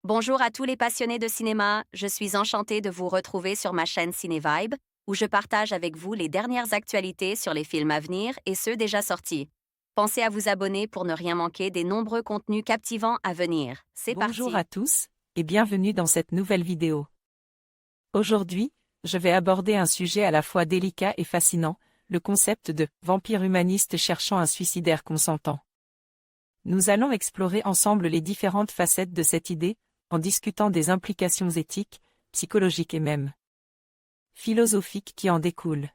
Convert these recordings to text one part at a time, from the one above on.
Bonjour à tous les passionnés de cinéma, je suis enchantée de vous retrouver sur ma chaîne CinéVibe, où je partage avec vous les dernières actualités sur les films à venir et ceux déjà sortis. Pensez à vous abonner pour ne rien manquer des nombreux contenus captivants à venir. C'est Bonjour parti! à tous, et bienvenue dans cette nouvelle vidéo. Aujourd'hui, je vais aborder un sujet à la fois délicat et fascinant, le concept de « vampire humaniste cherchant un suicidaire consentant ». Nous allons explorer ensemble les différentes facettes de cette idée, en discutant des implications éthiques, psychologiques et même philosophiques qui en découlent.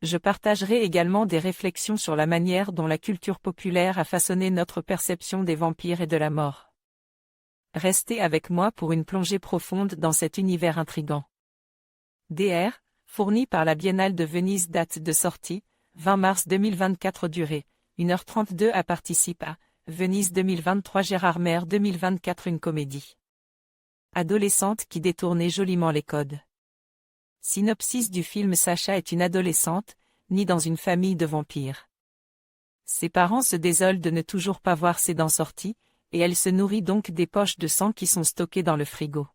Je partagerai également des réflexions sur la manière dont la culture populaire a façonné notre perception des vampires et de la mort. Restez avec moi pour une plongée profonde dans cet univers intrigant. DR, fourni par la Biennale de Venise. Date de sortie, 20 mars 2024. Durée, 1h32. À participe à Venise 2023. Gérard Maire 2024. Une comédie adolescente qui détournait joliment les codes. Synopsis du film. Sacha est une adolescente, née dans une famille de vampires. Ses parents se désolent de ne toujours pas voir ses dents sorties, et elle se nourrit donc des poches de sang qui sont stockées dans le frigo.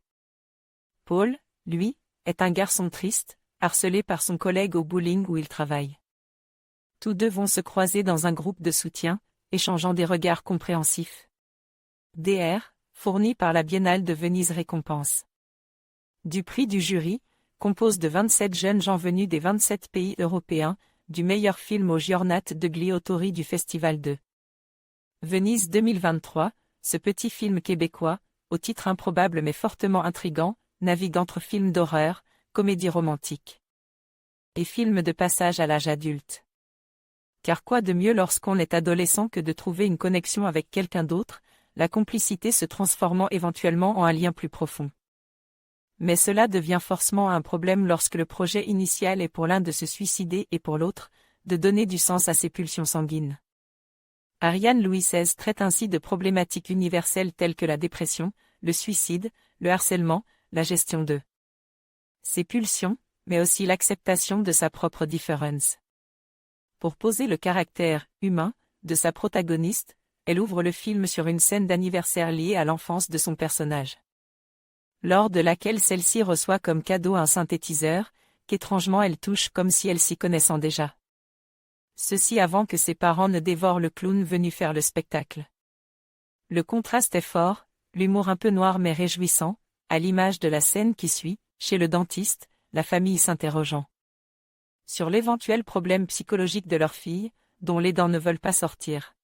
Paul, lui, est un garçon triste, harcelé par son collègue au bowling où il travaille. Tous deux vont se croiser dans un groupe de soutien, échangeant des regards compréhensifs. DR, fourni par la Biennale de Venise. Récompense du prix du jury, compose de 27 jeunes gens venus des 27 pays européens, du meilleur film au Giornate degli Autori du Festival de Venise 2023, ce petit film québécois, au titre improbable mais fortement intrigant, navigue entre films d'horreur, comédie romantique et films de passage à l'âge adulte. Car quoi de mieux lorsqu'on est adolescent que de trouver une connexion avec quelqu'un d'autre, la complicité se transformant éventuellement en un lien plus profond. Mais cela devient forcément un problème lorsque le projet initial est pour l'un de se suicider et pour l'autre, de donner du sens à ses pulsions sanguines. Ariane Louis XVI traite ainsi de problématiques universelles telles que la dépression, le suicide, le harcèlement, la gestion de ses pulsions, mais aussi l'acceptation de sa propre différence. Pour poser le caractère humain de sa protagoniste, elle ouvre le film sur une scène d'anniversaire liée à l'enfance de son personnage, lors de laquelle celle-ci reçoit comme cadeau un synthétiseur, qu'étrangement elle touche comme si elle s'y connaissant déjà. Ceci avant que ses parents ne dévorent le clown venu faire le spectacle. Le contraste est fort, l'humour un peu noir mais réjouissant, à l'image de la scène qui suit, chez le dentiste, la famille s'interrogeant sur l'éventuel problème psychologique de leur fille, dont les dents ne veulent pas sortir.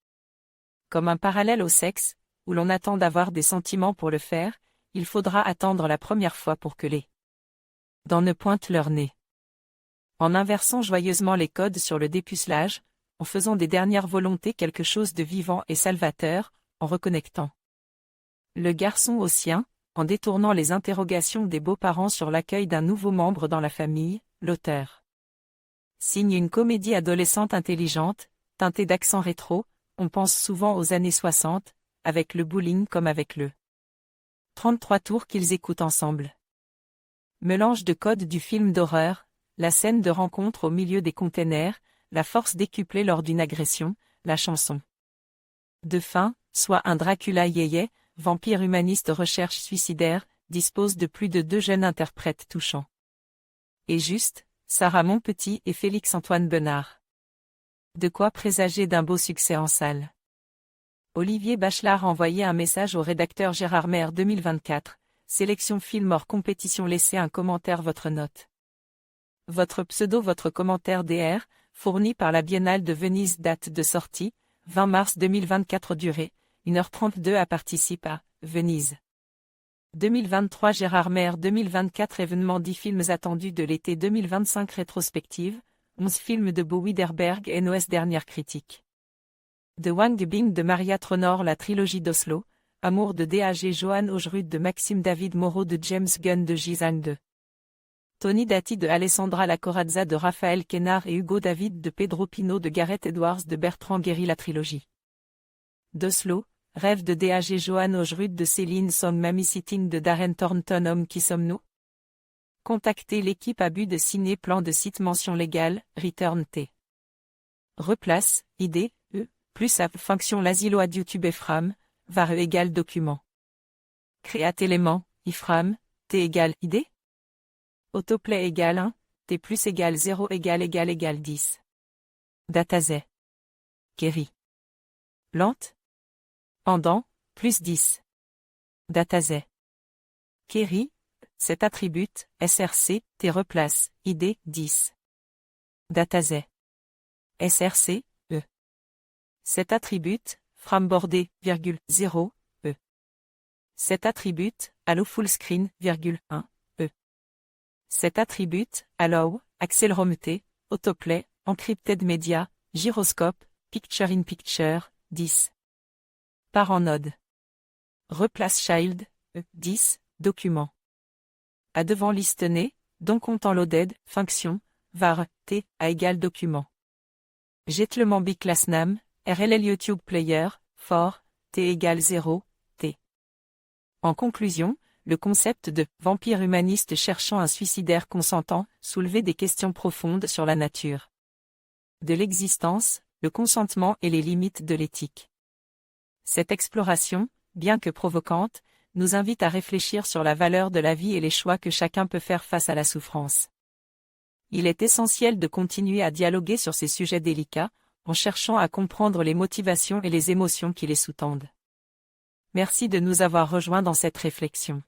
Comme un parallèle au sexe, où l'on attend d'avoir des sentiments pour le faire, il faudra attendre la première fois pour que les dents ne pointent leur nez. En inversant joyeusement les codes sur le dépucelage, en faisant des dernières volontés quelque chose de vivant et salvateur, en reconnectant le garçon au sien, en détournant les interrogations des beaux-parents sur l'accueil d'un nouveau membre dans la famille, l'auteur signe une comédie adolescente intelligente, teintée d'accent rétro, on pense souvent aux années 60, avec le bowling comme avec le 33 tours qu'ils écoutent ensemble. Mélange de codes du film d'horreur, la scène de rencontre au milieu des containers, la force décuplée lors d'une agression, la chanson de fin, soit un Dracula yéyé, vampire humaniste recherche suicidaire, dispose de plus de 2 jeunes interprètes touchants. Et juste, Sarah Monpetit et Félix-Antoine Benard. De quoi présager d'un beau succès en salle. Olivier Bachelard envoyait un message au rédacteur Gérard Maire 2024, sélection film hors compétition. Laissez un commentaire, votre note. Votre pseudo, votre commentaire. DR, fourni par la Biennale de Venise. Date de sortie, 20 mars 2024. Durée, 1h32. À participe à Venise 2023. Gérard Maire 2024. Événement. 10 films attendus de l'été 2025. Rétrospective, 11 films de Bo Widerberg et Noès. Dernière critique de Wang Bing de Maria Tronor. La trilogie d'Oslo, Amour de D.A.G. Johan Augerud de Maxime David Moreau de James Gunn de Jizang de Tony Dati de Alessandra Lacorazza de Raphaël Quénard et Hugo David de Pedro Pino de Gareth Edwards de Bertrand Guéry. La trilogie d'Oslo, Rêve de D.A.G. Johan Augerud de Céline Song. Mamie Sitting de Darren Thornton. Homme qui sommes-nous? Contactez l'équipe. Abus de ciné. Plan de site. Mention légale, Return T. Replace, idée, plus app fonction l'asilo ad YouTube Fram, var égale document. Create élément, iframe, t égale id. Autoplay égale 1, t plus égale 0 égale 10. Dataset. Query. Lente. Pendant, plus 10. Dataset. Query. Cet attribut, src, t replace, id, 10. Dataset. src, e. Cet attribut, framebordé, 0, e. Cet attribut, allow full screen, 1, e. Cet attribut, allow, accelerometer, autoplay, encrypted media, gyroscope, picture in picture, 10. Parent node. Replace child, 10, document. À devant listener, donc comptant loaded, fonction, var, t, à égal document. Jetlement biclass name, RLL YouTube player, for, t égale 0, t. En conclusion, le concept de « vampire humaniste cherchant un suicidaire consentant » soulevait des questions profondes sur la nature de l'existence, le consentement et les limites de l'éthique. Cette exploration, bien que provocante, nous invite à réfléchir sur la valeur de la vie et les choix que chacun peut faire face à la souffrance. Il est essentiel de continuer à dialoguer sur ces sujets délicats, en cherchant à comprendre les motivations et les émotions qui les sous-tendent. Merci de nous avoir rejoints dans cette réflexion.